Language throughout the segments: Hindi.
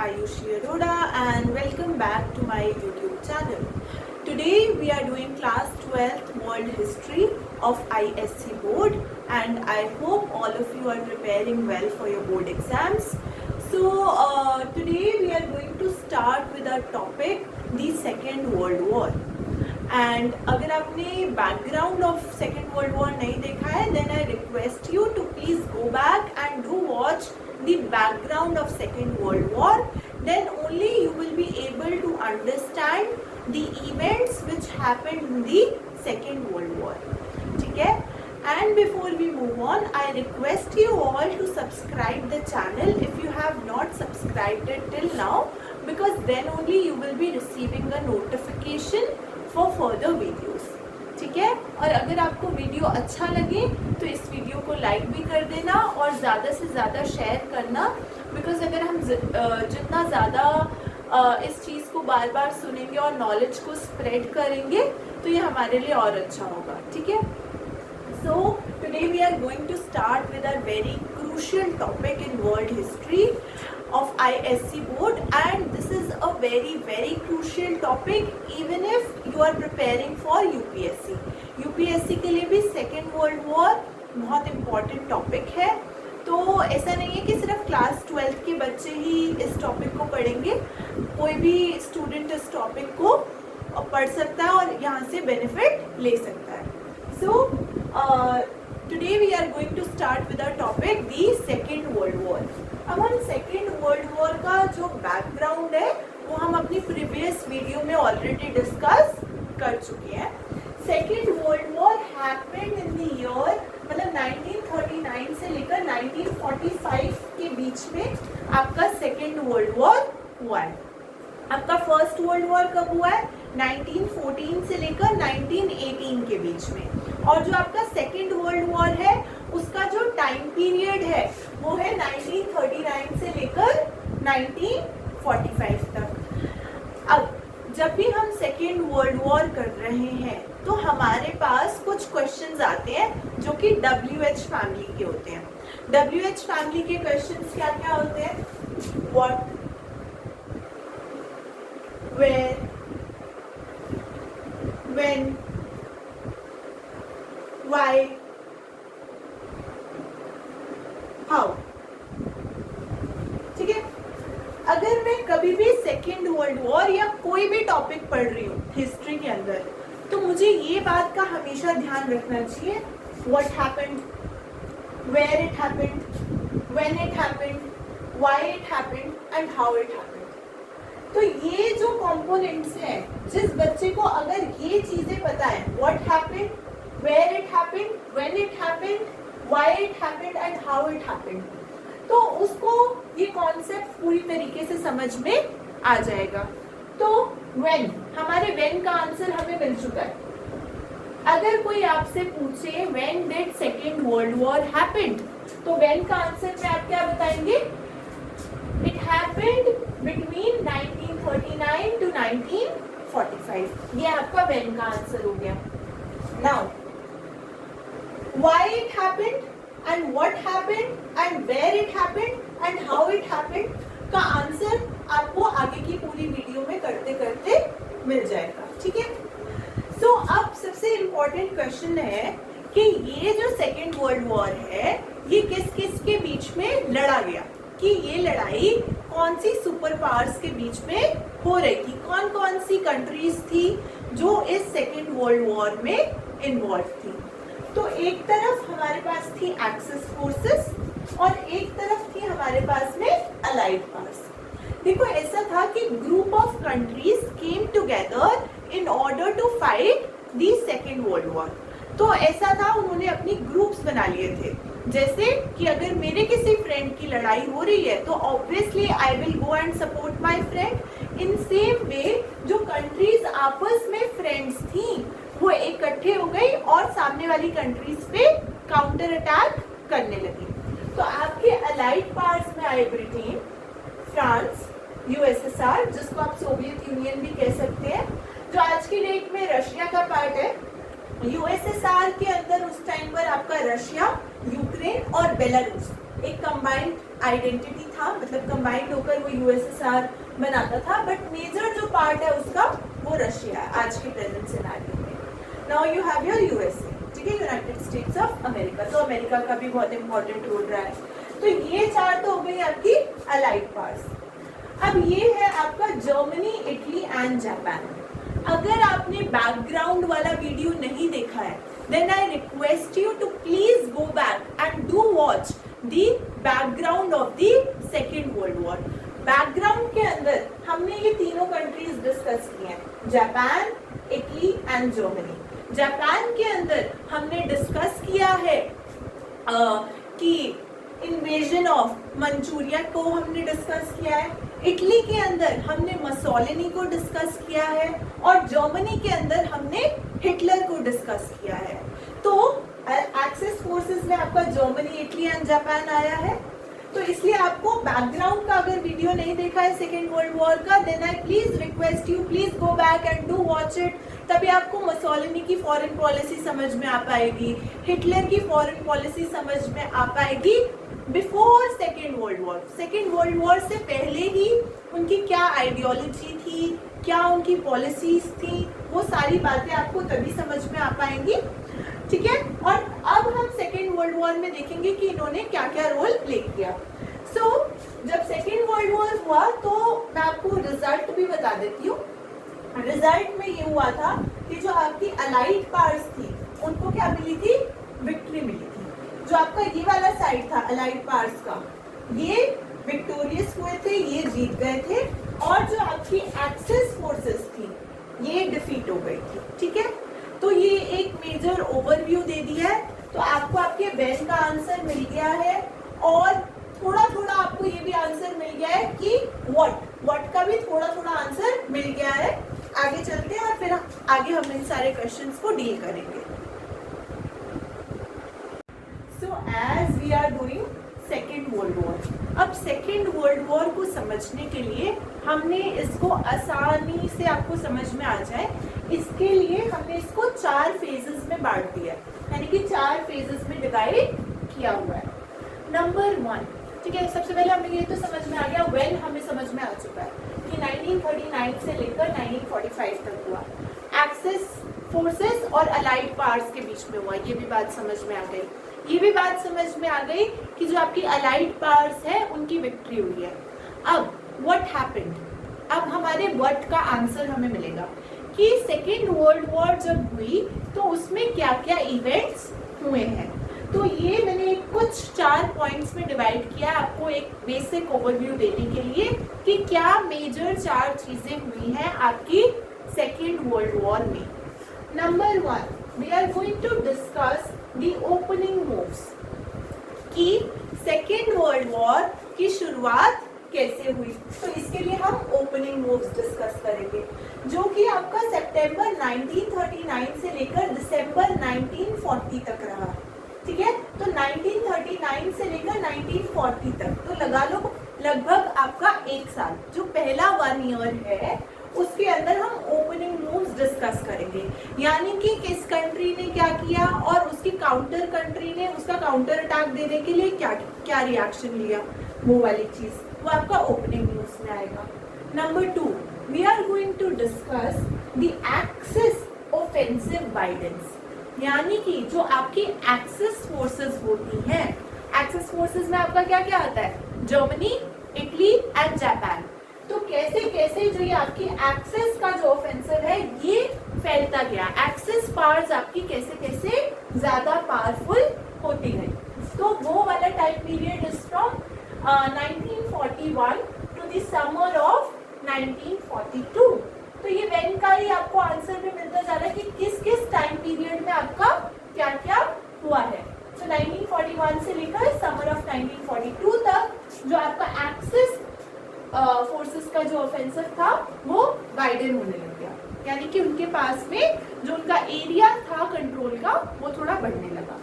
Ayushi Arora and welcome back to my YouTube channel. Today we are doing class 12th World History of ISC board and I hope all of you are preparing well for your board exams. So today we are going to start with our topic the Second World War. And अगर आपने background of Second World War नहीं देखा है, then I request you to please go back and do watch the background of Second World War. Then only you will be able to understand the events which happened in the Second World War. ठीक है? And before we move on, I request you all to subscribe the channel if you have not subscribed it till now, because then only you will be receiving a notification for further videos. ठीक है? और अगर आपको वीडियो अच्छा लगे तो इस वीडियो को लाइक भी कर देना और ज़्यादा से ज़्यादा शेयर करना, बिकॉज अगर हम जितना ज़्यादा इस चीज़ को बार बार सुनेंगे और नॉलेज को स्प्रेड करेंगे तो ये हमारे लिए और अच्छा होगा. ठीक है? So today we are going to start with a very crucial topic in world history of ISC board, and this is a very crucial topic even if you are preparing for UPSC. UPSC के लिए भी Second World War बहुत important topic है. तो ऐसा नहीं है कि सिर्फ क्लास 12th के बच्चे ही इस टॉपिक को पढ़ेंगे, कोई भी स्टूडेंट इस टॉपिक को पढ़ सकता है और यहाँ से बेनिफिट ले सकता है. So today we are going to start with our topic the Second World War. अब हम Second World War का जो बैकग्राउंड है वो हम अपनी प्रीवियस वीडियो में ऑलरेडी डिस्कस कर चुके हैं. Second World War happened in the year, मतलब 1939 से लेकर 1945 के बीच में आपका Second World War हुआ है. आपका फर्स्ट वर्ल्ड वॉर कब हुआ है? 1914 से लेकर 1918 के बीच में. और जो आपका सेकेंड वर्ल्ड वॉर है उसका जो टाइम पीरियड है वो है 1939 से लेकर 1945 तक. अब जब भी हम सेकेंड वर्ल्ड वॉर कर रहे हैं तो हमारे पास कुछ क्वेश्चंस आते हैं जो कि WH फैमिली के होते हैं. WH फैमिली के क्वेश्चंस क्या क्या होते हैं? What, where, when, why, how. ठीक है? अगर मैं कभी भी सेकेंड वर्ल्ड वॉर या कोई भी टॉपिक पढ़ रही हूँ हिस्ट्री के अंदर तो मुझे ये बात का हमेशा ध्यान रखना चाहिए, what happened, where it happened, when it happened, why it happened and how it happened. तो ये जो कंपोनेंट्स हैं, जिस बच्चे को अगर ये चीजें पता है, what happened, where it happened, when it happened, why it happened and how it happened, तो उसको ये कॉन्सेप्ट पूरी तरीके से समझ में आ जाएगा. तो when, हमारे when का आंसर हमें मिल चुका है. अगर कोई आपसे पूछे when did Second World War happened, तो when का आंसर में आप क्या बताएंगे? It happened between 1939 to 1945. ये आपका when का आंसर हो गया. Now, why it happened and what happened and where it happened and how it happened का आंसर आपको आगे की पूरी वीडियो में करते करते मिल जाएगा. ठीक है? So अब सबसे इम्पोर्टेंट क्वेश्चन है कि ये जो सेकेंड वर्ल्ड वॉर है ये किस किस के बीच में लड़ा गया, कि ये लड़ाई कौन सी सुपर पावर्स के बीच में हो रही थी, कौन कौन सी कंट्रीज थी जो इस सेकेंड वर्ल्ड वॉर में इन्वॉल्व थी. तो एक तरफ हमारे पास थी एक्सिस फोर्सेस और एक तरफ थी हमारे पास में अलाइड पावर्स. देखो ऐसा था कि group of countries came together in order to fight the second world war. तो ऐसा था, उन्होंने अपनी ग्रुप्स बना लिए थे. जैसे कि अगर मेरे किसी फ्रेंड की लड़ाई हो रही है तो obviously I will go and support my friend. In same way जो कंट्रीज आपस में फ्रेंड्स थी वो इकट्ठे हो गई और सामने वाली कंट्रीज पे काउंटर अटैक करने लगी. तो आपके अलाइड पावर्स में आए ब्रिटेन, फ्रांस, USSR, जिसको आप सोवियत यूनियन भी कह सकते हैं, जो आज की डेट में रशिया का पार्ट है. USSR के अंदर उस टाइम पर आपका रशिया, यूक्रेन और बेलारूस एक कंबाइंड आइडेंटिटी था. था, मतलब कंबाइंड होकर वो यूएसएसआर बनाता था, बट मेजर जो पार्ट है उसका वो रशिया है आज के प्रेजेंट सिनेरियो में। Now you have your USA, ठीक है, यूनाइटेड स्टेट्स ऑफ अमेरिका, तो अमेरिका का भी बहुत इंपॉर्टेंट रोल रहा है। तो ये चार तो हो गई आपकी अलाइड पावर्स। अब ये है आपका जर्मनी, इटली एंड जापान। अगर आपने बैकग्राउंड वाला वीडियो नहीं देखा है, then I request you to please go back and do watch the background of the Second World War. Background के अंदर हमने ये तीनों कंट्रीज डिस्कस किए हैं, Japan, Italy and Germany. Japan के अंदर हमने डिस्कस किया है कि इन्वेजन ऑफ मंचूरिया को हमने डिस्कस किया है, इटली के अंदर हमने मसोलिनी को डिस्कस किया है, और जर्मनी के अंदर हमने हिटलर को डिस्कस किया है। तो एक्सेस फोर्सेस में आपका जर्मनी, इटली एंड जापान आया है। तो इसलिए आपको बैकग्राउंड का अगर वीडियो नहीं देखा है सेकेंड वर्ल्ड वॉर का, then I please request you please go back and do watch it. तभी आपको मसोलिनी की फॉरेन पॉलिसी समझ में आ पाएगी, हिटलर की फॉरेन पॉलिसी समझ में आ पाएगी before second world war. Second world war से पहले ही उनकी क्या आइडियोलॉजी थी, क्या उनकी पॉलिसीज थी, वो सारी बातें आपको तभी समझ में आ पाएंगी, ठीक है। और अब हम सेकेंड वर्ल्ड वॉर में देखेंगे कि इन्होंने क्या क्या रोल प्ले किया। सो जब सेकेंड वर्ल्ड वॉर हुआ तो मैं आपको रिजल्ट भी बता देती हूँ। रिजल्ट में ये हुआ था कि जो आपकी अलाइड पावर्स थी उनको क्या मिली थी, विक्ट्री मिली थी। जो आपका ये वाला साइड था अलाइड पावर्स का, ये विक्टोरियस हुए थे, ये जीत गए थे, और जो आपकी एक्सेस फोर्सेस थी ये डिफीट हो गई थी, ठीक है। तो ये एक मेजर ओवरव्यू दे दिया है। तो आपको आपके वेन का आंसर मिल गया है, और थोड़ा थोड़ा आपको ये भी आंसर मिल गया है कि व्हाट का भी थोड़ा थोड़ा आंसर मिल गया है। आगे चलते हैं और फिर आगे हम इन सारे क्वेश्चंस को डील करेंगे। So as we are doing second world war, अब सेकेंड वर्ल्ड वॉर को समझने के लिए हमने इसको आसानी से आपको समझ में आ जाए, इसके लिए हमने इसको 4 फेजेस में बांट दिया, यानी कि 4 फेजेस में डिवाइड किया हुआ है। नंबर 1, ठीक है, सबसे पहले हमें ये तो समझ में आ गया, व्हेन हमें समझ में आ चुका है कि 1939 से लेकर 1945 तक हुआ, एक्सेस फोर्सेस और अलाइड पावर्स के बीच में हुआ, ये भी बात समझ में आ गई। ये भी बात समझ में आ गई कि जो आपकी अलाइड पावर्स है उनकी विक्ट्री हुई है। अब व्हाट हैपेंड, अब हमारे व्हाट का आंसर हमें मिलेगा कि सेकेंड वर्ल्ड वॉर जब हुई तो उसमें क्या क्या इवेंट्स हुए हैं। तो ये मैंने कुछ 4 पॉइंट्स में डिवाइड किया आपको एक बेसिक ओवरव्यू देने के लिए कि क्या मेजर 4 चीजें हुई हैं आपकी सेकेंड वर्ल्ड वॉर में। Number 1, we are going to discuss the opening moves, कि सेकेंड वर्ल्ड वॉर की शुरुआत कैसे हुई। तो इसके लिए हम ओपनिंग मूव्स डिस्कस करेंगे, जो कि आपका सितंबर 1939 से लेकर दिसंबर 1940 तक रहा, ठीक है। तो 1939 से लेकर 1940 तक, तो लगा लो लगभग आपका 1 साल, जो पहला 1 ईयर है उसके अंदर हम ओपनिंग मूव्स डिस्कस करेंगे, यानी कि किस कंट्री ने क्या किया और उसकी काउंटर कंट्री ने उसका काउंटर अटैक देने के लिए क्या क्या रिएक्शन लिया, वो वाली चीज वो आपका ओपनिंग मूव्स में आएगा। Number 2, we are going to discuss the axis offensive guidance, यानी कि जो आपकी एक्सेस फोर्सेस होती हैं, एक्सेस फोर्सेस में आपका क्या क्या आता है, जर्मनी, इटली एंड जापान। तो कैसे कैसे जो ये आपकी एक्सेस का जो ऑफेंसिव है ये फैलता गया, एक्सेस पावर्स आपकी कैसे कैसे ज्यादा पावरफुल होती गई। तो वो वाला time period is from 1941 to the summer of 1942। तो ये वेन का ही आपको आंसर भी मिलता जा रहा है कि किस किस टाइम पीरियड में आपका क्या क्या हुआ है। तो 1941 से लेकर समर ऑफ 1942 तक जो आपका एक्सेस फोर्सेस का जो ऑफेंसिव था वो वाइडन होने लग गया, यानी कि उनके पास में जो उनका एरिया था कंट्रोल का वो थोड़ा बढ़ने लगा।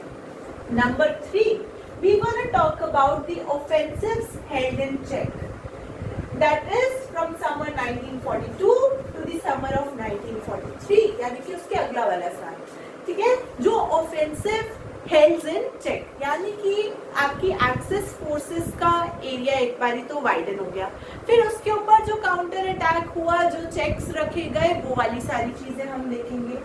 Number 3, we gonna talk about the offensives held in check, that is from summer 1942 to the summer of 1943, यानी कि उसके अगला वाला साल, ठीक है। जो ऑफेंसिव हेल्ड्स इन चेक, यानी कि आपकी एक्सेस फोर्सेस का एरिया एक बारी तो वाइडन हो गया, फिर उसके ऊपर जो काउंटर अटैक हुआ, जो चेक्स रखे गए, वो वाली सारी चीजें हम देखेंगे।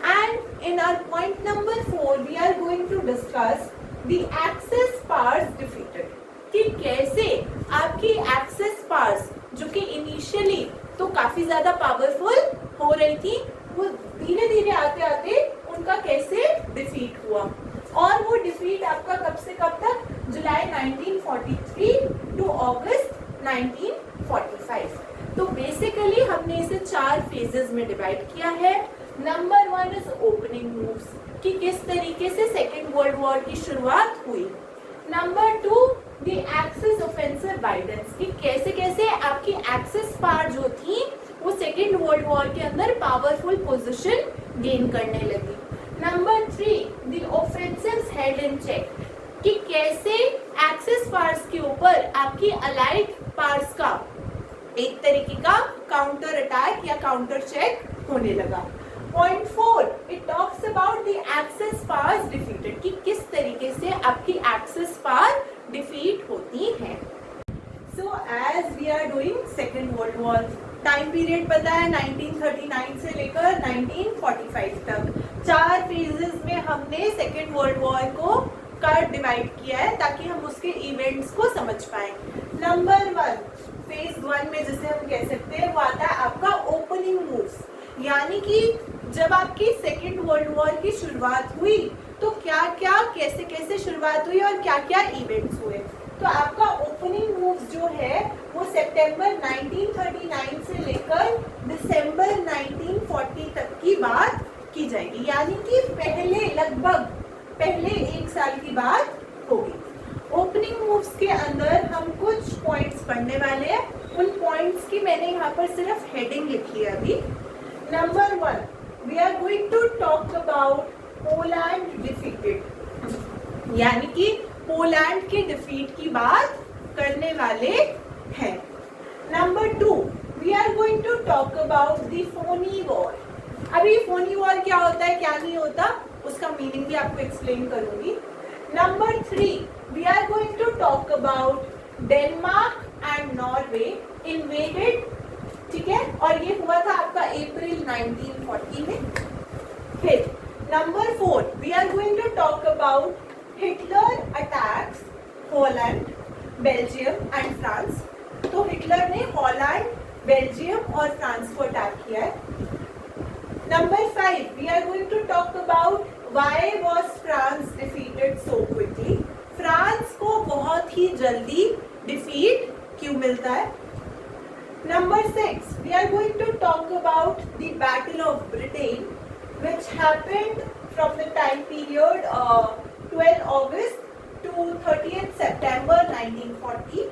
And in our point number 4 we are going to discuss the axis powers defeated, कि कैसे आपकी एक्सेस पावर्स जो कि इनिशियली तो काफी ज्यादा पावरफुल हो रही थी, वो धीरे धीरे आते आते उनका कैसे डिफीट हुआ। और वो डिफीट आपका कब से कब तक, जुलाई 1943 टू अगस्त 1945। तो बेसिकली हमने इसे 4 फेजेस में डिवाइड किया है। नंबर 1 इज ओपनिंग मूव्स, कि किस तरीके से सेकेंड वर्ल्ड वॉर की शुरुआत हुई। Number 2 the axis offensive widens, कि कैसे कैसे आपकी एक्सिस पावर जो थी वो सेकेंड वर्ल्ड वॉर के अंदर पावरफुल पोजीशन गेन करने लगी। Number 3 the offensives held in check, कि कैसे एक्सिस पावर्स के ऊपर आपकी अलाइड पावर्स का एक तरीके का काउंटर अटैक या काउंटर चेक होने लगा। Point 4 it talks about the axis powers defeated, कि किस तरीके से आपकी एक्सिस पावर डिफीट होती है। So as we are doing second world war, time period पता है 1939 से लेकर 1945 तक, 4 फेजेस में हमने सेकेंड वर्ल्ड वॉर को कर डिवाइड किया है ताकि हम उसके इवेंट्स को समझ पाए। नंबर 1 फेज 1 में जिसे हम कह सकते हैं वो आता है आपका ओपनिंग मूव्स, यानी कि जब आपकी सेकेंड वर्ल्ड वॉर की शुरुआत हुई तो क्या क्या कैसे कैसे शुरुआत हुई और क्या क्या इवेंट्स हुए। तो आपका ओपनिंग मूव्स जो है वो सितंबर 1939 से लेकर दिसंबर 1940 तक की बात की जाएगी, यानी कि लगभग पहले 1 साल की बात होगी। ओपनिंग मूव्स के अंदर हम कुछ पॉइंट्स पढ़ने वाले हैं, उन पॉइंट्स की मैंने यहाँ पर सिर्फ हेडिंग लिखी है अभी। Number 1 we are going to talk about Poland defeated, यानी कि पोलैंड के डिफीट की बात करने वाले हैं। Number 2 we are going to talk about the phoney war. अभी फोनी वॉर क्या होता है क्या नहीं होता उसका मीनिंग भी आपको एक्सप्लेन करूंगी। Number 3 we are going to talk about Denmark and Norway invaded, ठीक है, और ये हुआ था आपका अप्रैल 1940 में। फिर number 4 we are going to talk about Hitler attacks Holland, Belgium and France. तो हिटलर ने हॉलैंड, बेल्जियम और फ्रांस को अटैक किया है। Number 5 we are going to talk about why was France defeated so quickly, France को बहुत ही जल्दी डिफीट क्यों मिलता है। Number 6 we are going to talk about the battle of Britain which happened from the time period 12 August to 30th September 1940.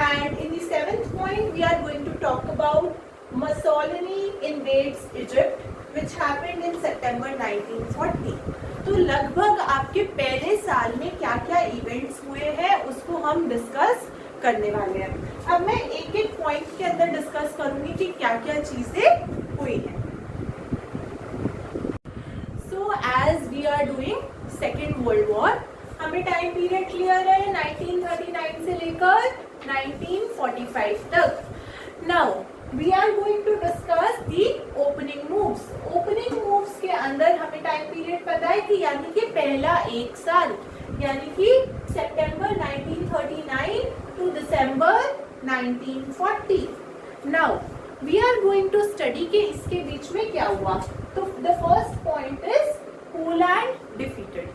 And in the 7th point we are going to talk about Mussolini invades Egypt which happened in September 1940. तो लगभग आपके पहले साल में क्या क्या इवेंट्स हुए हैं उसको हम डिस्कस करने वाले हैं। अब मैं एक एक पॉइंट के अंदर डिस्कस करूंगी कि क्या क्या चीजें हुई हैं। As we are doing second world war, हमें टाइम पीरियड क्लियर है 1939 से लेकर 1945 तक। Now we are going to discuss the opening moves. Opening moves के अंदर हमें टाइम पीरियड पता है कि यानी कि पहला 1 साल, यानी कि सितंबर 1939 to December 1940। Now we are going to study कि इसके बीच में क्या हुआ। तो the first point is Poland defeated,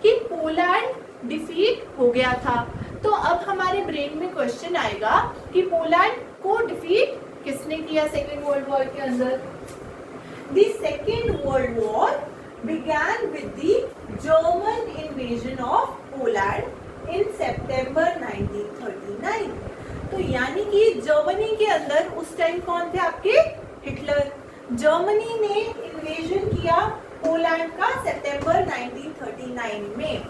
कि पोलैंड डिफीट हो गया था। तो अब हमारे ब्रेन में क्वेश्चन आएगा कि पोलैंड को डिफीट किसने किया सेकेंड वर्ल्ड वॉर के अंदर। The second world war began with the German invasion of Poland in September 1939। तो यानी कि जर्मनी के अंदर उस टाइम कौन थे आपके, हिटलर। जर्मनी ने इन्वेजन किया पोलैंड का सितंबर 1939 में।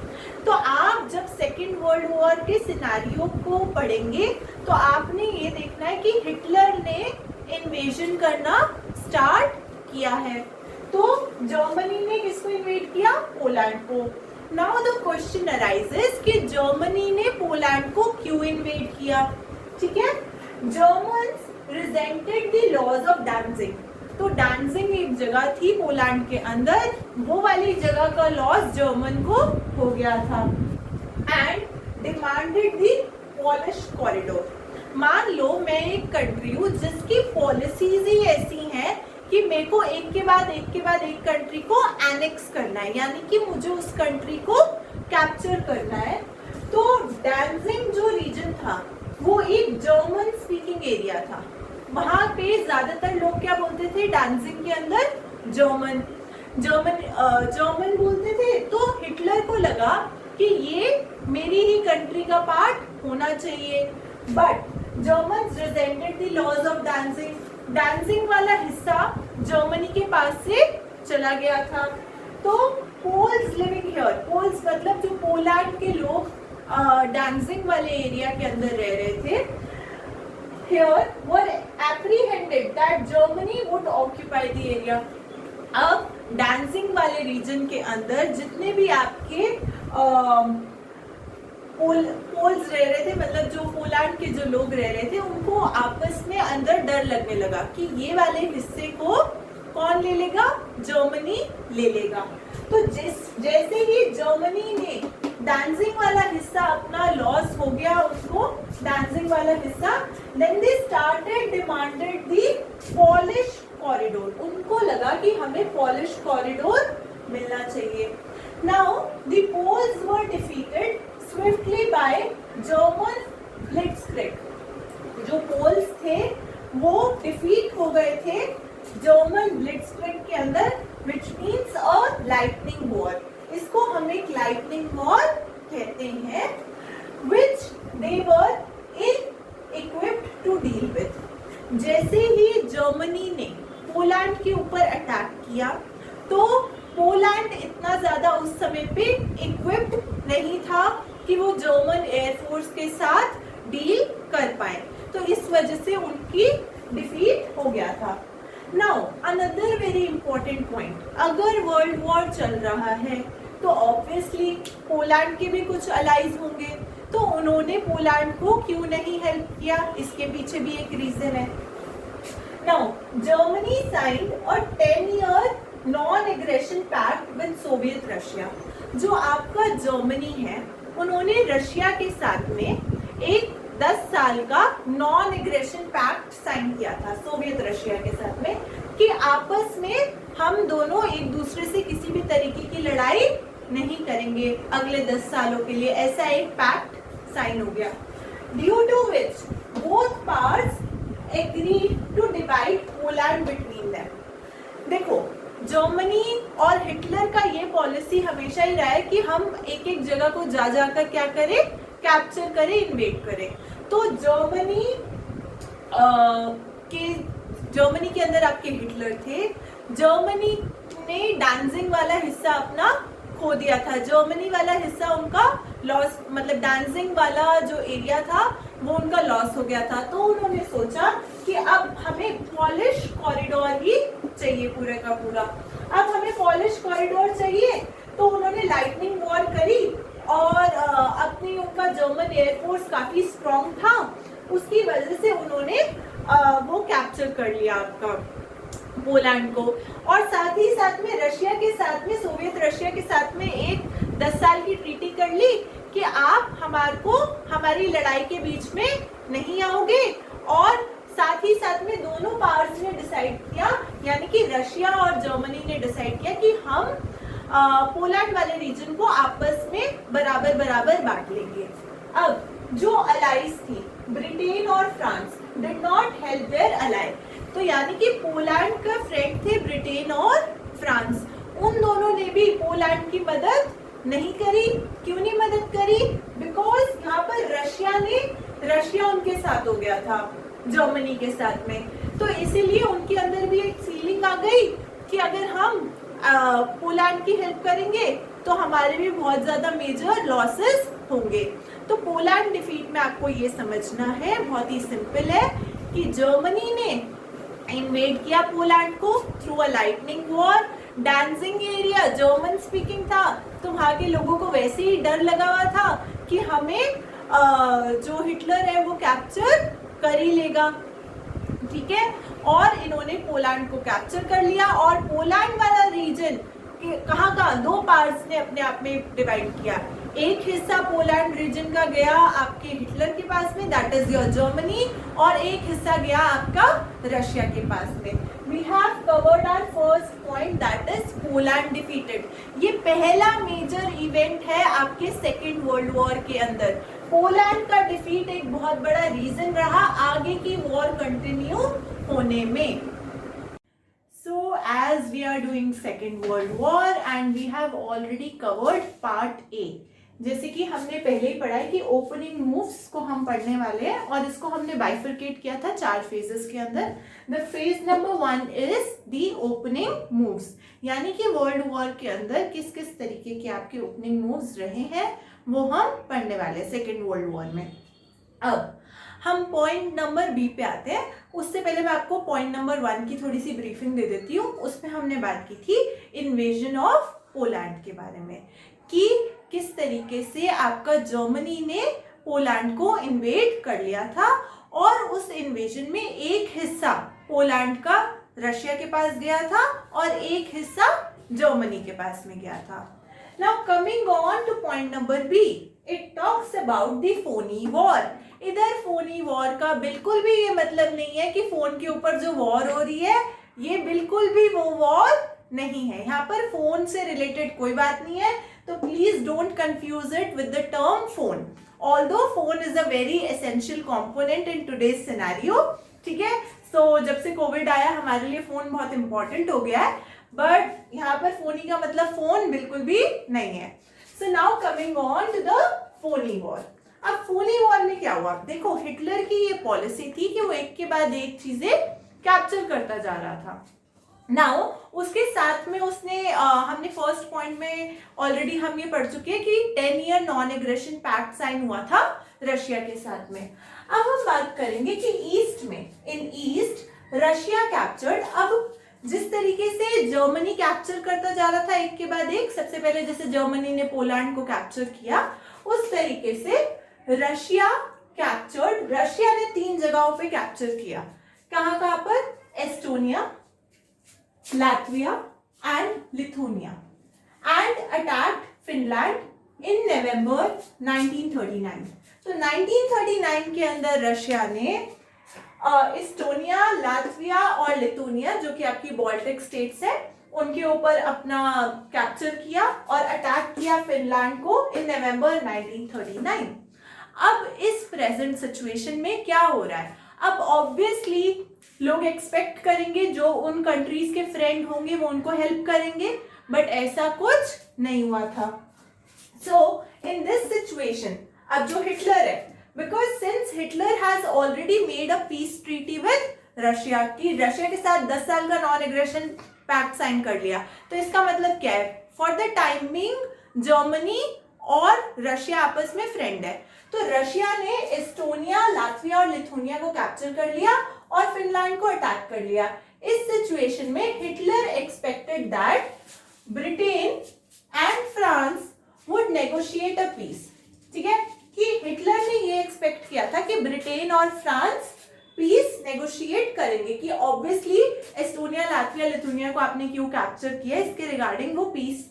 तो आप जब सेकेंड वर्ल्ड वॉर के सिनारियो को पढ़ेंगे तो आपने ये देखना है कि हिटलर ने इन्वेजन करना स्टार्ट किया है। तो जर्मनी ने किसको इन्वेड किया, पोलैंड को। नाउ द क्वेश्चन अराइजेस कि जर्मनी ने पोलैंड को क्यों इन्वेड किया, ठीक है। Germans resented the laws of Danzig, तो डांजिंग एक जगह थी पोलैंड के अंदर, वो वाली जगह का लॉस जर्मन को हो गया था। And demanded the Polish corridor, मान लो मैं एक कंट्री हूँ जिसकी पॉलिसीज ही ऐसी हैं कि मेरे को एक के बाद एक कंट्री को एनेक्स करना है, यानी कि मुझे उस कंट्री को कैप्चर करना है। तो डांजिंग जो रीजन था वो एक जर्मन स्पीकिंग एरिया था, वहां पे ज्यादातर लोग क्या बोलते थे डांजिंग के अंदर, जर्मन बोलते थे। तो हिटलर को लगा कि ये मेरी ही कंट्री का पार्ट होना चाहिए, but Germans resented the laws of Danzig, Danzig वाला हिस्सा जर्मनी के पास से चला गया था। तो पोल्स लिविंग हियर, पोल्स मतलब जो पोलैंड के लोग डांजिंग वाले एरिया के अंदर रह रहे थे, here were apprehended that Germany would occupy the area. अब डांजिंग वाले रीजन के अंदर जितने भी आपके पोल्स रह रहे थे, मतलब जो पोलैंड के जो लोग रह रहे थे, उनको आपस में अंदर डर लगने लगा कि ये वाले हिस्से को कौन ले लेगा, जर्मनी ले लेगा। तो जैसे ही जर्मनी ने डांजिंग वाला हिस्सा अपना लॉस हो गया उसको, डांजिंग वाला हिस्सा, then they started demanded the Polish corridor, उनको लगा कि हमें पॉलिश कॉरिडोर मिलना चाहिए। Now the Poles were defeated swiftly by German blitzkrieg, जो पोल्स थे वो डिफीट हो गए थे जर्मन ब्लिट्जक्रिग के अंदर, which means a lightning war, इसको हम एक lightning war कहते हैं, which they were ill-equipped to deal with। जैसे ही जर्मनी ने पोलैंड के ऊपर अटैक किया तो पोलैंड इतना ज्यादा उस समय पे इक्विप्ड नहीं था कि वो जर्मन एयरफोर्स के साथ डील कर पाए, तो इस वजह से उनकी डिफीट हो गया था। Now another very important point, अगर वर्ल्ड वॉर चल रहा है तो ऑब्वियसली पोलैंड के भी कुछ अलाइज होंगे, तो उन्होंने पोलैंड को क्यों नहीं हेल्प किया, इसके पीछे भी एक रीजन है। Now Germany signed a 10-year non aggression pact with Soviet Russia, जो आपका जर्मनी है उन्होंने रशिया के साथ में एक 10 साल का नॉन एग्रेशन पैक्ट साइन किया था सोवियत रशिया के साथ में, कि आपस में हम दोनों एक दूसरे से किसी भी तरीके की लड़ाई नहीं करेंगे अगले 10 सालों के लिए, ऐसा एक पैक्ट साइन हो गया। Due to which both parts agree to divide Poland between them. देखो जर्मनी और हिटलर का ये पॉलिसी हमेशा ही रहा है कि हम एक एक जगह को जा जाकर क्या करें, कैप्चर करें, इन्वेड करें। तो जर्मनी के अंदर आपके हिटलर थे, जर्मनी ने डांजिंग वाला हिस्सा अपना खो दिया था, जर्मनी वाला हिस्सा उनका लॉस, मतलब डांजिंग वाला जो एरिया था वो उनका लॉस हो गया था। तो उन्होंने सोचा कि अब हमें पॉलिश कॉरिडोर ही चाहिए पूरे का पूरा, अब हमें पॉलिश कॉरिडोर चाहिए। तो उन्होंने लाइटनिंग वॉर करी और अपनी उनका जर्मन एयरफोर्स काफी स्ट्रॉन्ग था, उसकी वजह से उन्होंने वो कैप्चर कर लिया आपका पोलैंड को। और साथ ही साथ में रशिया के साथ में, सोवियत रशिया के साथ में एक 10 साल की ट्रीटी कर ली कि आप हमारे को हमारी लड़ाई के बीच में नहीं आओगे, और साथ ही साथ में दोनों पावर्स ने डिसाइड किया, यानी कि रशिया और जर्मनी ने डिसाइड किया कि हम पोलैंड वाले रीजन को आपस में बराबर बराबर बांट लेंगे। अब जो अलाइज थी ब्रिटेन और France did not help their ally, तो यानी कि पोलैंड का फ्रेंड थे ब्रिटेन और फ्रांस, उन दोनों ने भी पोलैंड की मदद नहीं करी। क्यों नहीं मदद करी? बिकॉज यहाँ पर रशिया उनके साथ हो गया था जर्मनी के साथ में, तो इसीलिए उनके अंदर भी एक फीलिंग आ गई कि अगर हम पोलैंड की हेल्प करेंगे तो हमारे भी बहुत ज्यादा मेजर लॉसेस होंगे। तो पोलैंड डिफीट में आपको ये समझना है, बहुत ही सिंपल है, कि जर्मनी ने इन्वेड किया पोलैंड को through a lightning war, dancing area German speaking था, तो वहाँ के लोगों को वैसे ही डर लगा हुआ था कि हमें जो हिटलर है वो कैप्चर कर ही लेगा, ठीक है। और इन्होंने पोलैंड को कैप्चर कर लिया और पोलैंड वाला रीजन कहाँ का दो पार्ट्स ने अपने आप में डिवाइड किया। एक हिस्सा पोलैंड रीजन का गया आपके हिटलर के पास में, दैट इज योर जर्मनी, और एक हिस्सा गया आपका रशिया के पास में। We have covered our first point, that is Poland defeated. ये पहला मेजर इवेंट है आपके सेकेंड वर्ल्ड वॉर के अंदर। पोलैंड का डिफीट एक बहुत बड़ा रीजन रहा आगे की वॉर कंटिन्यू होने में। So as we are doing Second World War and we have already covered part A, जैसे कि हमने पहले ही पढ़ा है कि ओपनिंग मूव्स को हम पढ़ने वाले हैं और इसको हमने बाइफरकेट किया था 4 फेजेस के अंदर। The phase number 1 is the opening moves, यानी कि वर्ल्ड वॉर के अंदर किस किस तरीके के आपके ओपनिंग मूव्स रहे हैं वो हम पढ़ने वाले हैं सेकेंड वर्ल्ड वॉर में। अब हम पॉइंट नंबर बी पे आते हैं। उससे पहले मैं आपको पॉइंट नंबर 1 की थोड़ी सी ब्रीफिंग दे देती हूँ। उसमें हमने बात की थी इन्वेजन ऑफ पोलैंड के बारे में कि किस तरीके से आपका जर्मनी ने पोलैंड को इन्वेड कर लिया था और उस इन्वेजन में एक हिस्सा पोलैंड का रशिया के पास गया था और एक हिस्सा जर्मनी के पास में गया था। Now coming on to point number B, it talks about the phoney war. इधर फोनी वॉर का बिल्कुल भी ये मतलब नहीं है कि फोन के ऊपर जो वॉर हो रही है ये बिल्कुल भी वो वॉर नहीं है। यहाँ पर फोन से रिलेटेड कोई बात नहीं है, तो please don't confuse it with the term phone, although phone is a very essential component in today's scenario, ठीक है। सो जब से कोविड आया हमारे लिए फोन बहुत इंपॉर्टेंट हो गया है, बट यहाँ पर फोनी का मतलब फोन बिल्कुल भी नहीं है। So now coming on to the phoney war. अब फोनी वॉर में क्या हुआ, देखो हिटलर की ये पॉलिसी थी कि वो एक के बाद एक चीजें कैप्चर करता जा रहा था। नाउ उसके साथ में उसने हमने फर्स्ट पॉइंट में ऑलरेडी हम ये पढ़ चुके हैं कि 10 year non aggression pact sign हुआ था रशिया के साथ में। अब हम बात करेंगे कि ईस्ट में, इन ईस्ट रशिया कैप्चर्ड। अब जिस तरीके से जर्मनी कैप्चर करता जा रहा था एक के बाद एक, सबसे पहले जैसे जर्मनी ने पोलैंड को कैप्चर किया उस तरीके से रशिया कैप्चर्ड। रशिया ने 3 जगहों पे कैप्चर किया। कहां कहां पर? Estonia, Latvia and Lithuania, and attacked Finland in November 1939। तो 1939 के अंदर रशिया ने एस्टोनिया, लातविया और लिथुनिया जो कि आपकी बाल्टिक स्टेट्स है उनके ऊपर अपना कैप्चर किया और अटैक किया फिनलैंड को इन नवंबर 1939। अब इस प्रेजेंट सिचुएशन में क्या हो रहा है? अब ऑब्वियसली लोग एक्सपेक्ट करेंगे जो उन कंट्रीज के फ्रेंड होंगे वो उनको हेल्प करेंगे, बट ऐसा कुछ नहीं हुआ था। सो इन दिस सिचुएशन अब जो हिटलर है, because since Hitler has already made a peace treaty with Russia की रशिया के साथ 10 साल का नॉन एग्रेशन पैक्ट साइन कर लिया, तो इसका मतलब क्या है? फॉर द टाइमिंग जर्मनी और रशिया आपस में फ्रेंड है, तो रशिया ने एस्टोनिया, लातविया और लिथुनिया को कैप्चर कर लिया और फिनलैंड को अटैक कर लिया। इस सिचुएशन में Hitler expected that Britain and France would negotiate a peace, ठीक है, कि हिटलर ने ये एक्सपेक्ट किया था कि ब्रिटेन और फ्रांस पीस नेगोशिएट करेंगे कि ऑब्वियसली एस्टोनिया, लातविया, लिथुनिया को आपने क्यों कैप्चर किया, इसके रिगार्डिंग वो पीस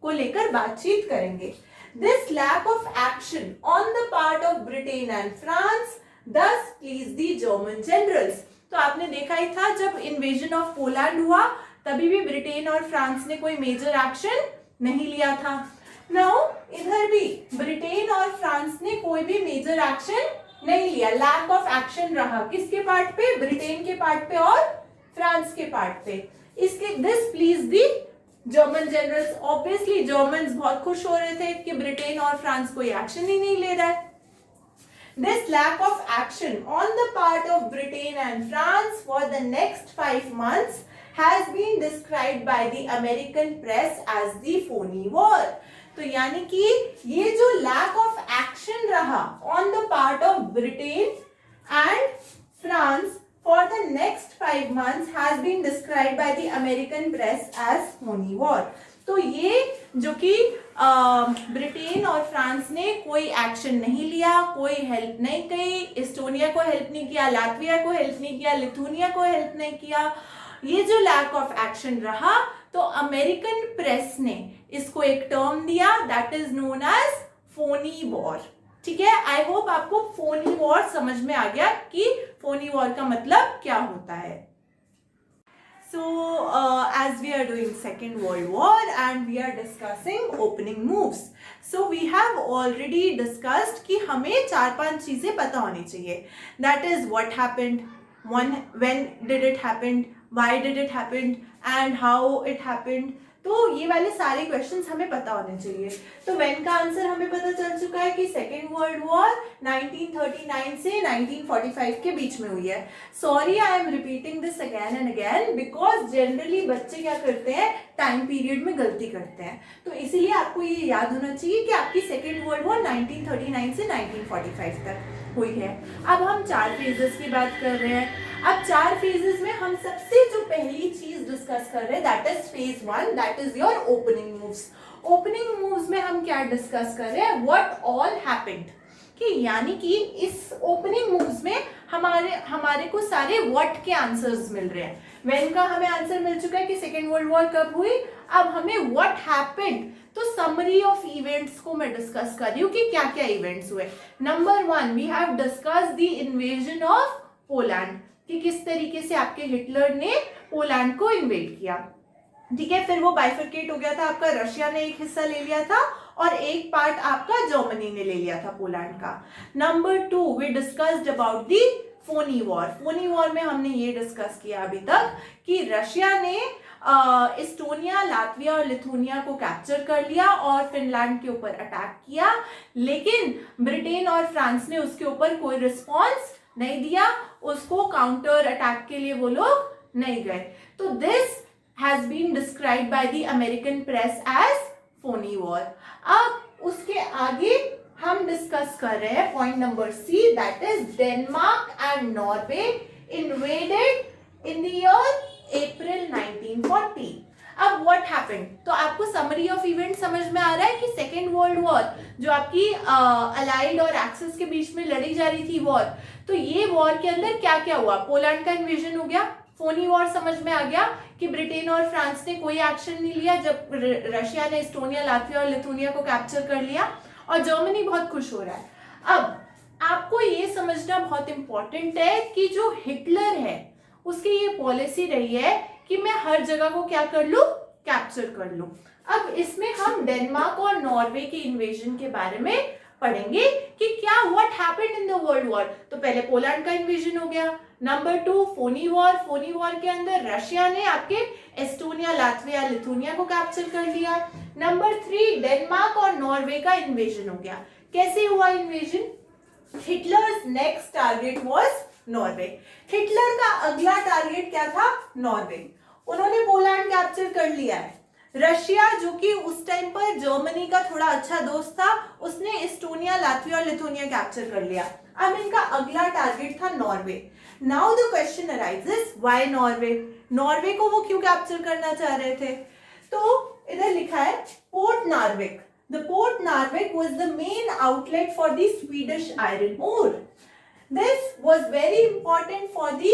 को लेकर बातचीत करेंगे। This lack of action on the part of Britain and France thus pleased the German generals। तो आपने देखा ही था जब इन्वेजन ऑफ पोलैंड हुआ तभी भी ब्रिटेन और फ्रांस ने कोई मेजर एक्शन नहीं लिया था। नाउ इधर भी ब्रिटेन और फ्रांस ने कोई भी मेजर एक्शन नहीं लिया, लैक ऑफ एक्शन रहा। किसके पार्ट पे? ब्रिटेन के पार्ट पे और फ्रांस के पार्ट पे। इसके this please the German generals. Obviously Germans बहुत खुश हो रहे थे कि ब्रिटेन और फ्रांस कोई एक्शन ही नहीं ले रहा है। This lack of action on the part of Britain and France for the next 5 months has been described by the American press as the phony war। तो यानी कि ये जो lack of action रहा on the part of Britain and France for the next 5 months has been described by the American press as phony war. तो ये जो कि ब्रिटेन और फ्रांस ने कोई एक्शन नहीं लिया, कोई हेल्प नहीं की, एस्टोनिया को हेल्प नहीं किया, लातविया को हेल्प नहीं किया, लिथुनिया को हेल्प नहीं किया, ये जो लैक ऑफ एक्शन रहा, तो अमेरिकन प्रेस ने इसको एक टर्म दिया that is known as phoney war. ठीक है, आई होप आपको फोनी वॉर समझ में आ गया कि फोनी वॉर का मतलब क्या होता है. So as we are doing Second World War and we are discussing opening moves, so we have already discussed कि हमें 4-5 चीजें पता होनी चाहिए. That is what happened, when did it happen, why did it happen and how it happened. तो ये वाले सारे क्वेश्चंस हमें पता होने चाहिए. तो व्हेन का आंसर हमें पता चल चुका है कि सेकेंड वर्ल्ड वॉर 1939 से 1945 के बीच में हुई है. Sorry I am repeating this again and again because generally बच्चे क्या करते हैं, टाइम पीरियड में गलती करते हैं. तो इसीलिए आपको ये याद होना चाहिए कि आपकी सेकेंड वर्ल्ड वॉर 1939 से 1945 तक हुई है. अब हम 4 फेजेस की बात कर रहे हैं. अब 4 फेजेस में हम सबसे जो पहली चीज डिस्कस कर रहे हैं that is phase 1, that is your opening moves. Opening moves में हम क्या डिस्कस कर रहे हैं, व्हाट ऑल हैपेंड, कि यानी कि इस ओपनिंग मूव्स में हमारे को सारे व्हाट के आंसर्स मिल रहे हैं. व्हेन का हमें आंसर मिल चुका है कि सेकेंड वर्ल्ड वॉर कब हुई. अब हमें व्हाट हैपेंड, तो समरी ऑफ इवेंट्स को मैं डिस्कस कर रही हूँ कि क्या क्या इवेंट्स हुए. Number 1 we have discuss the invasion of Poland, कि किस तरीके से आपके हिटलर ने पोलैंड को इन्वेड किया. ठीक है, फिर वो बाइफरकेट हो गया था, आपका रशिया ने एक हिस्सा ले लिया था और एक पार्ट आपका जर्मनी ने ले लिया था पोलैंड का. Number 2 we discussed about the phoney war. Phoney war में हमने ये डिस्कस किया अभी तक कि रशिया ने एस्टोनिया, लातविया और लिथुनिया को कैप्चर कर लिया और फिनलैंड के ऊपर अटैक किया, लेकिन ब्रिटेन और फ्रांस ने उसके ऊपर कोई रिस्पॉन्स नहीं दिया, उसको काउंटर अटैक के लिए वो लोग नहीं गए. तो this has been described by the American press as phoney war. अब उसके आगे हम डिस्कस कर रहे हैं point number C, that is Denmark and Norway invaded in the year April 1940. अब व्हाट हैपेंड, तो आपको समरी ऑफ इवेंट समझ में आ रहा है कि सेकेंड वर्ल्ड वॉर जो आपकी अलाइड और एक्सेस के बीच में लड़ी जा रही थी वॉर, तो ये वॉर के अंदर क्या क्या हुआ. पोलैंड का इन्वेजन हो गया, फोनी वॉर समझ में आ गया कि ब्रिटेन और फ्रांस ने कोई एक्शन नहीं लिया जब रशिया ने एस्टोनिया, लातविया और लिथुनिया को कैप्चर कर लिया, और जर्मनी बहुत खुश हो रहा है. अब आपको ये समझना बहुत इंपॉर्टेंट है कि जो हिटलर है उसकी ये पॉलिसी रही है कि मैं हर जगह को क्या कर लूं, कैप्चर कर लूं. अब इसमें हम डेनमार्क और नॉर्वे के इन्वेजन के बारे में पढ़ेंगे कि क्या what happened in the world war. तो पहले पोलैंड का इन्वेजन हो गया. Number 2 Fani war. Phoney war के अंदर रशिया ने आपके एस्टोनिया, लातविया, लिथुनिया को कैप्चर कर लिया. नंबर 3 डेनमार्क और नॉर्वे का इन्वेजन हो गया. कैसे हुआ invasion, Hitler's next target was Norway. Hitler का अगला टारगेट क्या था, नॉर्वे. उन्होंने पोलैंड कैप्चर कर लिया है. रशिया जो कि उस टाइम पर जर्मनी का थोड़ा अच्छा दोस्त था, उसने एस्टोनिया, लातविया और लिथुनिया कैप्चर कर लिया. अब इनका अगला टारगेट था Norway. Now the question arises, why Norway. Norway को वो क्यों कैप्चर करना चाह रहे थे, तो इधर लिखा है port नार्विक. The Port Narvik was the main outlet for the Swedish iron ore. This was very important for the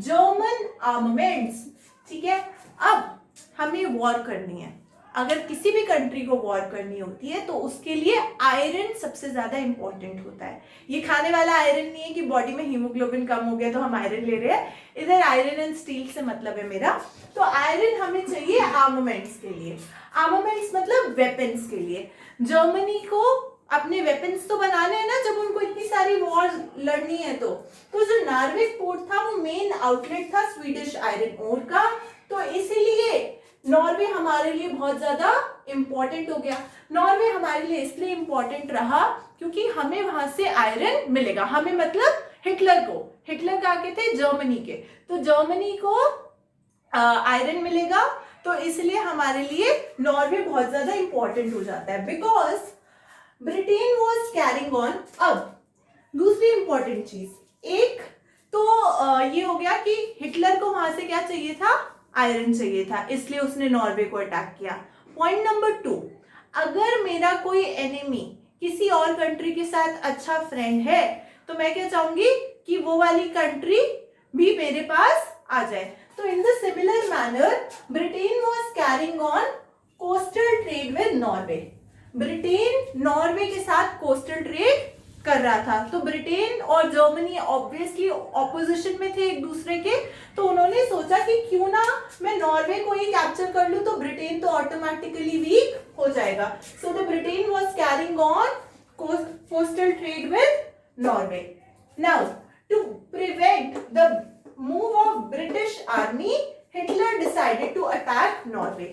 German armaments. ठीक है, अब हमें वॉर करनी है. अगर किसी भी कंट्री को वॉर करनी होती है तो उसके लिए आयरन सबसे ज्यादा इंपॉर्टेंट होता है. ये खाने वाला आयरन नहीं है कि बॉडी में हीमोग्लोबिन कम हो गया तो हम आयरन ले रहे हैं. इधर आयरन एंड स्टील से मतलब है मेरा. तो आयरन हमें चाहिए आर्मामेंट्स के लिए. आर्मामेंट्स मतलब वेपन्स के लिए. जर्मनी को अपने वेपन्स तो बनाने हैं ना, जब उनको इतनी सारी वॉर लड़नी है तो जो नार्विक पोर्ट था वो मेन आउटलेट था स्वीडिश आयरन ओर का. तो इसीलिए नॉर्वे हमारे लिए बहुत ज्यादा इंपॉर्टेंट हो गया. नॉर्वे हमारे लिए इसलिए इंपॉर्टेंट रहा क्योंकि हमें वहां से आयरन मिलेगा. हमें मतलब हिटलर को. हिटलर कहाँ के थे, जर्मनी के. तो जर्मनी को आयरन मिलेगा, तो इसलिए हमारे लिए नॉर्वे बहुत ज्यादा इंपॉर्टेंट हो जाता है. Because Britain was carrying on. अब दूसरी इंपॉर्टेंट चीज, एक तो ये हो गया कि हिटलर को वहां से क्या चाहिए था, आयरन चाहिए था, इसलिए उसने नॉर्वे को अटैक किया। पॉइंट नंबर 2, अगर मेरा कोई एनिमी किसी और कंट्री के साथ अच्छा फ्रेंड है तो मैं क्या चाहूंगी कि वो वाली कंट्री भी मेरे पास आ जाए। तो in the similar manner Britain was carrying on coastal trade with Norway. Britain Norway के साथ कोस्टल ट्रेड कर रहा था, तो ब्रिटेन और जर्मनी ऑब्वियसली ऑपोजिशन में थे एक दूसरे के, तो उन्होंने सोचा कि क्यों ना मैं नॉर्वे को ही कैप्चर कर लूं, तो ब्रिटेन तो ऑटोमेटिकली वीक हो जाएगा। So the Britain was carrying on coastal trade with Norway. Now to prevent the move of British army, Hitler decided to attack Norway,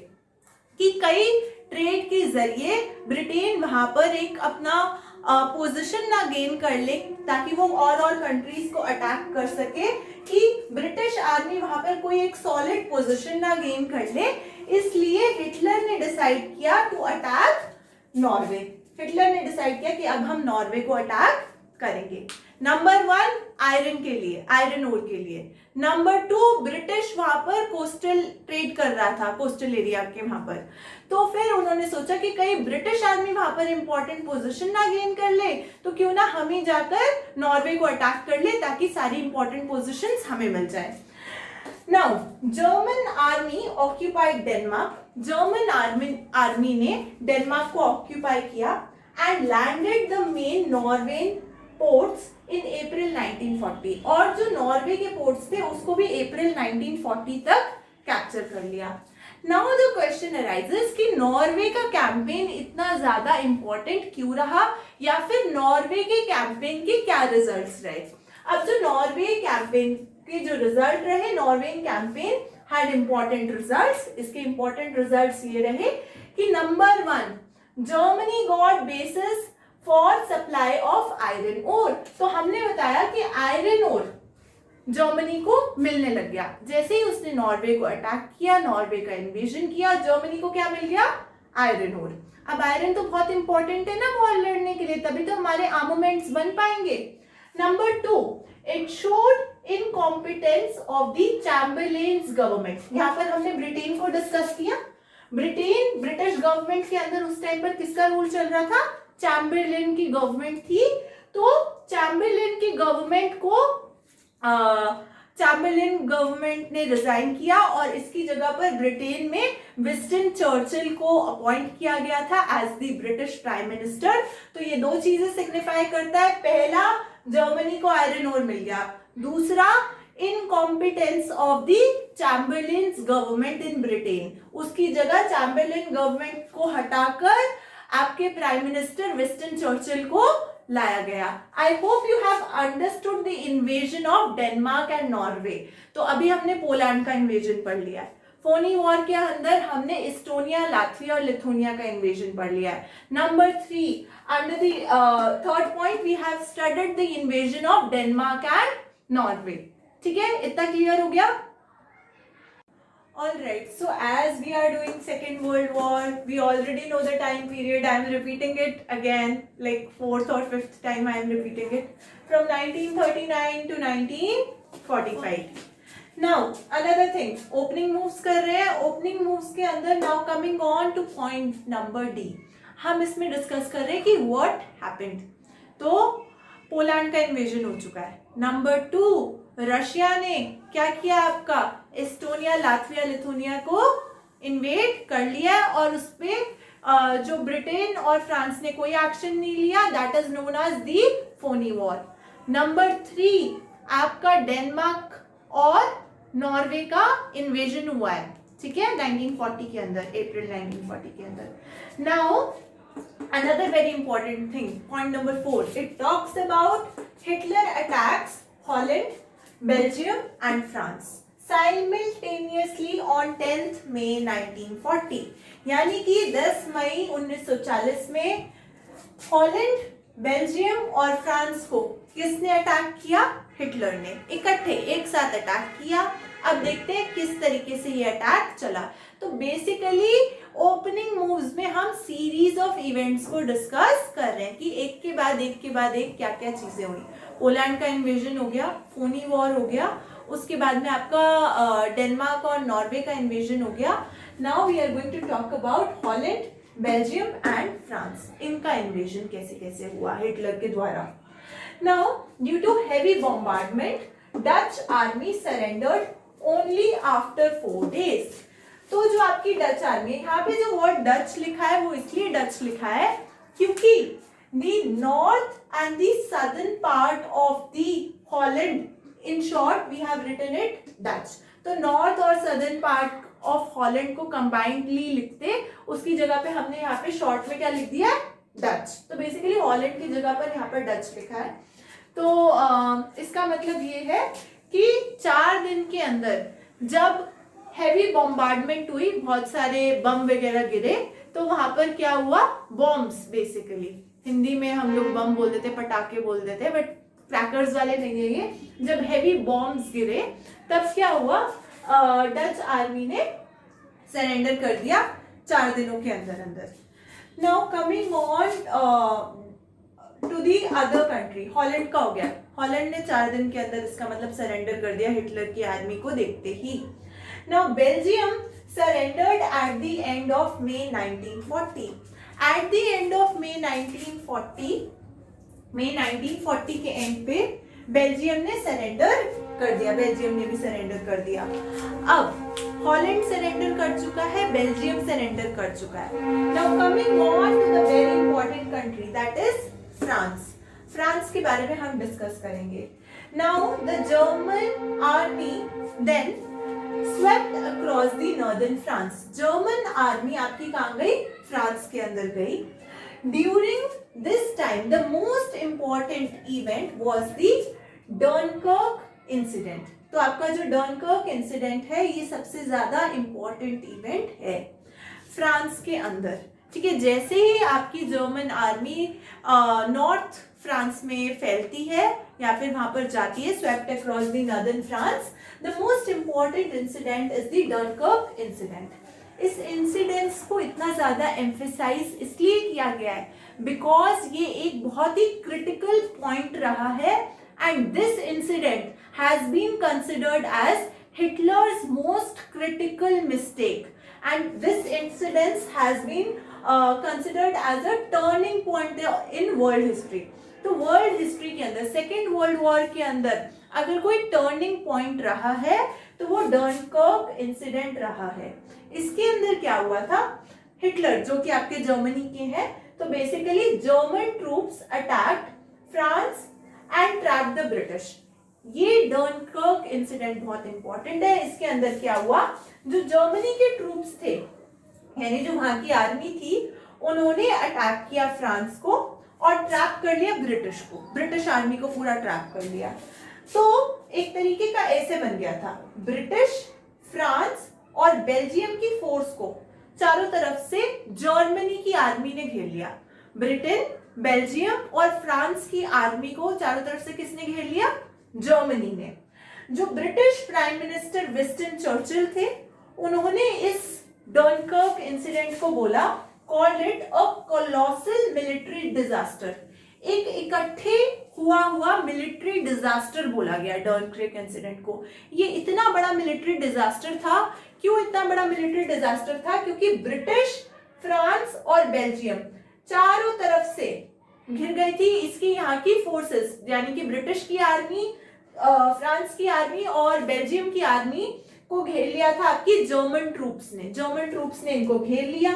कि कई ट्रेड के जरिए ब्रिटेन वहां पर एक अपना पोजीशन ना गेन कर ले, ताकि वो और कंट्रीज को अटैक कर सके, कि ब्रिटिश आर्मी वहां पर कोई एक सॉलिड पोजीशन ना गेन कर ले। इसलिए हिटलर ने डिसाइड किया टू अटैक नॉर्वे। हिटलर ने डिसाइड किया कि अब हम नॉर्वे को अटैक करेंगे। नंबर 1 आयरन के लिए, आयरन ओर के लिए। नंबर 2 ब्रिटिश वहां पर कोस्टल ट्रेड कर रहा था, कोस्टल एरिया के वहां पर, तो फिर उन्होंने सोचा कि कहीं ब्रिटिश आर्मी वहां पर इंपॉर्टेंट पोजीशन ना गेन कर ले, तो क्यों ना हम ही जाकर नॉर्वे को अटैक कर ले, ताकि सारी इंपॉर्टेंट पोजीशंस हमें मिल जाए। Now German army occupied Denmark. German army ने डेनमार्क को ऑक्यूपाई किया and landed the main Norwegian ports in April 1940, और जो नॉर्वे के पोर्ट्स थे उसको भी अप्रैल 1940 तक कैप्चर कर लिया। नाउ द क्वेश्चन अराइजेस कि नॉर्वे का कैंपेन इतना ज्यादा इंपॉर्टेंट क्यों रहा, या फिर नॉर्वे के कैंपेन के क्या रिजल्ट्स रहे। अब जो नॉर्वे कैंपेन के जो रिजल्ट रहे, Norwegian campaign had important results. इसके इंपॉर्टेंट रिजल्ट्स ये रहे कि number 1 Germany got basis for supply of iron ore. तो हमने बताया कि आयरन ओर जर्मनी को मिलने लग गया। जैसे ही उसने नॉर्वे को अटैक किया, नॉर्वे का इन्वेजन किया, जर्मनी को क्या मिल गया, आयरन ओर। अब आयरन तो बहुत इंपॉर्टेंट है ना वॉर लड़ने के लिए, तभी तो हमारे आर्मामेंट्स बन पाएंगे। Number 2 it showed incompetence of the Chamberlain's government. यहाँ पर हमने ब्रिटेन को डिस्कस किया। ब्रिटिश गवर्नमेंट के अंदर उस टाइम पर किसका रूल चल रहा था, चैम्बरलेन की गवर्नमेंट थी। तो चैम्बरलेन की गवर्नमेंट को चैम्बरलेन गवर्नमेंट ने रिजाइन किया और इसकी जगह पर ब्रिटेन में विंस्टन चर्चिल को अपॉइंट किया गया था as the British prime minister. तो ये दो चीजें सिग्निफाई करता है, पहला जर्मनी को आयरन ओर मिल गया, दूसरा incompetence of the Chamberlain's government in Britain, उसकी जगह चैम्बरलेन गवर्नमेंट को हटाकर आपके प्राइम मिनिस्टर विंस्टन चर्चिल को लाया गया। I hope you have understood the invasion of Denmark and Norway. तो अभी हमने पोलैंड का इन्वेजन पढ़ लिया है। फोनी वॉर के अंदर हमने इस्टोनिया, लात्विया और लिथुनिया का इन्वेजन पढ़ लिया है। Number 3 under the third point we have studied the invasion of Denmark and Norway. ठीक है, इतना क्लियर हो गया। Alright, so as we are doing Second World War, we already know the time period. I am repeating it again, like 4th or 5th time I am repeating it. From 1939 to 1945. Now, another thing, opening moves कर रहे हैं. Opening moves के अंदर now coming on to point number D. हम इसमें डिस्कस कर रहे हैं कि what happened. तो पोलैंड का इन्वेजन हो चुका है। नंबर 2 रशिया ने क्या किया, आपका एस्टोनिया, लात्विया, लिथुनिया को इन्वेड कर लिया और उस पे जो ब्रिटेन और फ्रांस ने कोई एक्शन नहीं लिया, that is known as the phoney war. Number 3 आपका डेनमार्क और नॉर्वे का इन्वेजन हुआ है, ठीक है, 1940 के अंदर, अप्रैल 1940 के अंदर। Now another very important thing, point number 4, it talks about Hitler attacks Holland, Belgium and France simultaneously on 10th May 1940। यानी कि 10 मई 1940 में हॉलैंड, बेल्जियम और फ्रांस को किसने अटैक किया, हिटलर ने, इकट्ठे एक साथ अटैक किया। अब देखते हैं किस तरीके से ये अटैक चला। तो बेसिकली ओपनिंग मूव्स में हम सीरीज ऑफ इवेंट्स को डिस्कस कर रहे हैं कि एक के बाद एक क्या क्या चीजें हुई। पोलैंड का इन्वेजन हो गया, फोनी वॉर हो गया, उसके बाद में आपका डेनमार्क और नॉर्वे का इन्वेजन हो गया। Now we are going to talk about Holland, Belgium and France, इनका इन्वेजन कैसे कैसे हुआ हिटलर के द्वारा। Now due to heavy bombardment Dutch army surrendered only after 4 days। तो जो आपकी डच आर्मी, यहाँ पे जो वर्ड डच लिखा है वो इसलिए डच लिखा है क्योंकि the north and the southern part of the Holland, in short we have written it Dutch. तो नॉर्थ और सदर्न पार्ट ऑफ हॉलैंड को कंबाइंडली लिखते, उसकी जगह पे हमने यहाँ पे शॉर्ट में क्या लिख दिया है, डच। तो बेसिकली हॉलैंड की जगह पर यहाँ पर डच लिखा है। तो इसका मतलब ये है कि 4 दिन के अंदर जब हैवी बॉम्बार्डमेंट हुई, बहुत सारे बम वगैरह गिरे, तो वहां पर क्या हुआ, बॉम्ब्स, बेसिकली हिंदी में हम लोग बम बोल देते, पटाखे बोल देते, बट क्रैकर्स वाले नहीं है ये। जब हैवी बॉम्ब्स गिरे तब क्या हुआ, डच आर्मी ने सरेंडर कर दिया 4 दिनों के अंदर अंदर। Now coming on to the other country, Holland का हो गया, हॉलैंड ने 4 दिन के अंदर इसका मतलब सरेंडर कर दिया हिटलर की आर्मी को देखते ही। Now Belgium surrendered at the end of May 1940. At the end of May 1940 के एंड पे बेल्जियम ने सरेंडर कर दिया, बेल्जियम ने भी सरेंडर कर दिया। अब हॉलैंड सरेंडर कर चुका है, बेल्जियम सरेंडर कर चुका है। Now coming on to the very important country that is France. France के बारे में हम डिस्कस करेंगे। Now the German army then swept across the northern France. German army आपकी कहाँ गई, फ्रांस के अंदर गई। During this time the most important event was the Dunkirk incident. तो आपका जो डनकर्क इंसिडेंट है ये सबसे ज्यादा इंपॉर्टेंट इवेंट है फ्रांस के अंदर। ठीक है, जैसे ही आपकी जर्मन आर्मी नॉर्थ फ्रांस में फैलती है या फिर वहां पर जाती है, swept across the northern France, the most important incident is the Dunkirk incident. इस इंसिडेंट्स को इतना ज्यादा एम्फेसाइज इसलिए किया गया है बिकॉज ये एक बहुत ही क्रिटिकल पॉइंट रहा है and this incident has been considered as Hitler's most critical mistake, and this incident has been considered as a turning point in world history. तो वर्ल्ड हिस्ट्री के अंदर, सेकेंड वर्ल्ड वॉर के अंदर अगर कोई टर्निंग पॉइंट रहा है तो वो डनकर्क इंसिडेंट रहा है। इसके अंदर क्या हुआ था, हिटलर जो कि आपके जर्मनी के हैं, तो basically German troops attacked France and trapped the British. ये डनकर्क इंसिडेंट बहुत इंपॉर्टेंट है। इसके अंदर क्या हुआ, जो जर्मनी के ट्रूप्स थे यानी जो वहां की आर्मी थी, उन्होंने अटैक किया फ्रांस को और ट्रैप कर लिया ब्रिटिश को, ब्रिटिश आर्मी को पूरा ट्रैप कर लिया। तो एक तरीके का ऐसे बन गया था, ब्रिटिश, फ्रांस और बेल्जियम की फोर्स को चारों तरफ से जर्मनी की आर्मी ने घेर लिया। ब्रिटेन, बेल्जियम और फ्रांस की आर्मी को चारों तरफ से किसने घेर लिया, जर्मनी ने। जो British prime minister Winston Churchill थे, उन्होंने इस डनकर्क इंसिडेंट को बोला, called it a colossal military disaster. एक इकट्ठे हुआ मिलिट्री डिजास्टर बोला गया डनकर्क इंसिडेंट को। ये इतना बड़ा मिलिट्री डिजास्टर था। क्यों इतना बड़ा मिलिट्री डिजास्टर था, क्योंकि ब्रिटिश, फ्रांस और बेल्जियम चारों तरफ से घिर गई थी इसकी यहाँ की फोर्सेस, यानी कि ब्रिटिश की आर्मी, फ्रांस की आर्मी और बेल्जियम की आर्मी को घेर लिया था आपकी जर्मन ट्रूप्स ने इनको घेर लिया।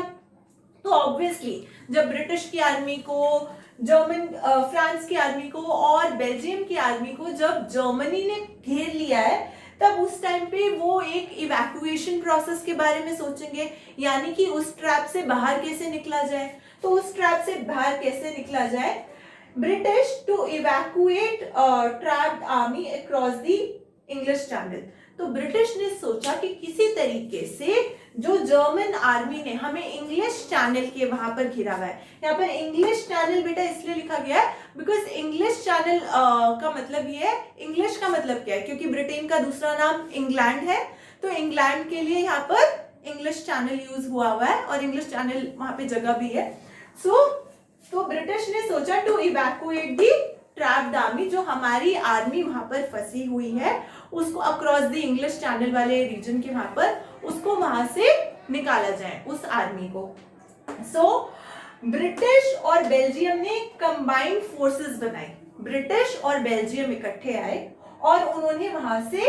तो ऑब्वियसली जब ब्रिटिश की आर्मी को, फ्रांस की आर्मी को और बेल्जियम की आर्मी को जब जर्मनी ने घेर लिया है, तब उस टाइम पे वो एक इवैक्यूएशन प्रोसेस के बारे में सोचेंगे, यानी कि उस ट्रैप से बाहर कैसे निकला जाए। तो उस ट्रैप से बाहर कैसे निकला जाए, British to evacuate trapped army across the English channel. तो ब्रिटिश ने सोचा कि किसी तरीके से जो जर्मन आर्मी ने हमें इंग्लिश चैनल के वहां पर घिरा हुआ है, यहाँ पर इंग्लिश चैनल बेटा इसलिए लिखा गया है बिकॉज इंग्लिश चैनल का मतलब ये है, इंग्लिश का मतलब क्या है, क्योंकि ब्रिटेन का दूसरा नाम इंग्लैंड है, तो इंग्लैंड के लिए यहाँ पर इंग्लिश चैनल यूज हुआ है और इंग्लिश चैनल वहां पे जगह भी है. तो ब्रिटिश ने सोचा to evacuate the trapped army, जो हमारी आर्मी वहां पर फंसी हुई है उसको अक्रॉस द इंग्लिश चैनल वाले रीजन के वहां पर, उसको वहां से निकाला जाए उस आर्मी को. सो ब्रिटिश और बेल्जियम ने कंबाइंड फोर्सेस बनाई. ब्रिटिश और बेल्जियम इकट्ठे आए और उन्होंने वहां से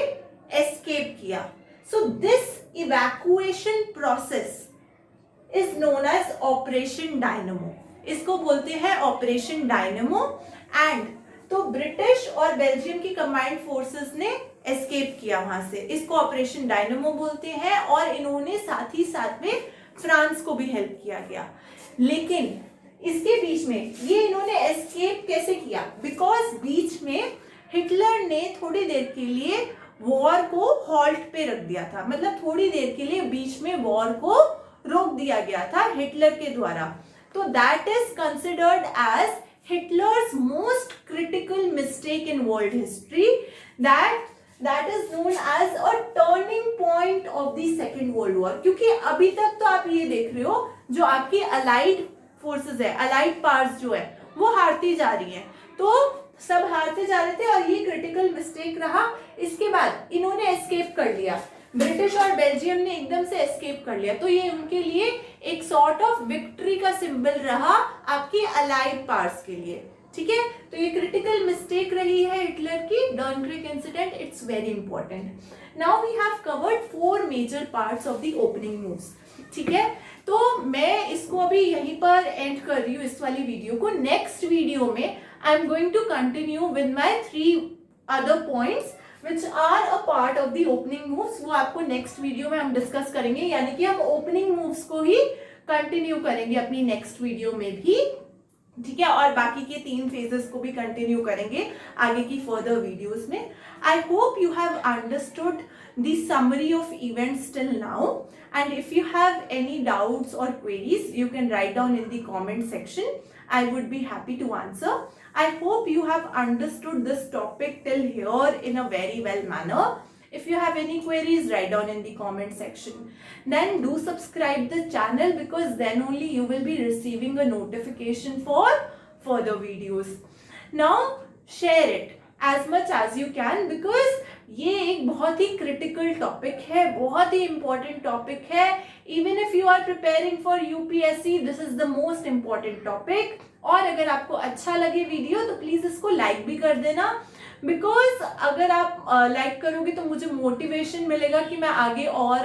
एस्केप किया. So this evacuation process is known as Operation Dynamo. इसको बोलते हैं ऑपरेशन डायनेमो. एंड तो ब्रिटिश और बेल्जियम की कंबाइंड फोर्सेस ने एस्केप किया वहां से, इसको ऑपरेशन डायनेमो बोलते हैं. और इन्होंने साथ ही साथ में फ्रांस को भी हेल्प किया गया. लेकिन इसके बीच में ये इन्होंने एस्केप कैसे किया? बिकॉज बीच में हिटलर ने थोड़ी देर के लिए वॉर को हॉल्ट पे रख दिया था. मतलब थोड़ी देर के लिए बीच में वॉर को रोक दिया गया था हिटलर के द्वारा. तो that is considered as Hitler's most critical mistake in world history. That is known as a turning point of the second world War. क्योंकि अभी तक तो आप ये देख रहे हो जो आपकी अलाइड फोर्सेस है, अलाइड पावर्स जो है वो हारती जा रही है. तो सब हारते जा रहे थे और ये क्रिटिकल मिस्टेक रहा. इसके बाद इन्होंने एस्केप कर लिया, ब्रिटिश और बेल्जियम ने एकदम से एस्केप कर लिया. तो ये उनके लिए एक सॉर्ट ऑफ विक्ट्री का सिंबल रहा आपकी अलाइड पावर्स के लिए. ठीक है, तो ये क्रिटिकल मिस्टेक रही है हिटलर की, Dunkirk incident. It's very important. Now we have covered 4 major parts of the opening moves. ठीक है, तो मैं इसको अभी यहीं पर एंड कर रही हूँ इस वाली वीडियो को. नेक्स्ट वीडियो में I am going to continue with my 3 other points which are a part of the opening moves. वो आपको नेक्स्ट वीडियो में हम डिस्कस करेंगे, यानी कि हम ओपनिंग मूव्स को ही कंटिन्यू करेंगे अपनी नेक्स्ट वीडियो में भी. ठीक है, और बाकी के 3 फेजेस को भी कंटिन्यू करेंगे आगे की फर्दर वीडियोस में. I hope you have understood the summary of events till now, and if you have any doubts or queries you can write down in the comment section. I would be happy to answer. I hope you have understood this topic till here in a very well manner. If you have any queries, write down in the comment section. Then do subscribe the channel, because then only you will be receiving a notification for further videos. Now share it as much as you can, because ये एक बहुत ही क्रिटिकल टॉपिक है, बहुत ही इंपॉर्टेंट टॉपिक है. Even if you are preparing for UPSC, this is the most important topic. और अगर आपको अच्छा लगे वीडियो तो प्लीज इसको लाइक भी कर देना, बिकॉज अगर आप लाइक करोगे तो मुझे मोटिवेशन मिलेगा कि मैं आगे और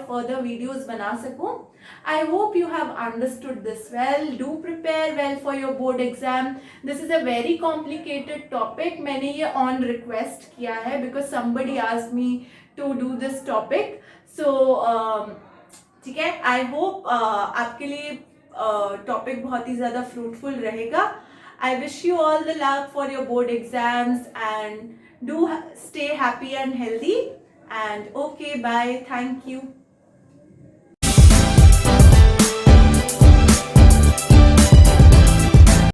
फर्दर वीडियोस बना सकूं. I hope you have understood this well. Do prepare well for your board exam. This is a very complicated topic. मैंने ये on request किया है because somebody asked me to do this topic. So ठीक है, I hope आपके लिए टॉपिक बहुत ही ज़्यादा फ्रूटफुल रहेगा. I wish you all the luck for your board exams, and do stay happy and healthy. And okay, bye. Thank you.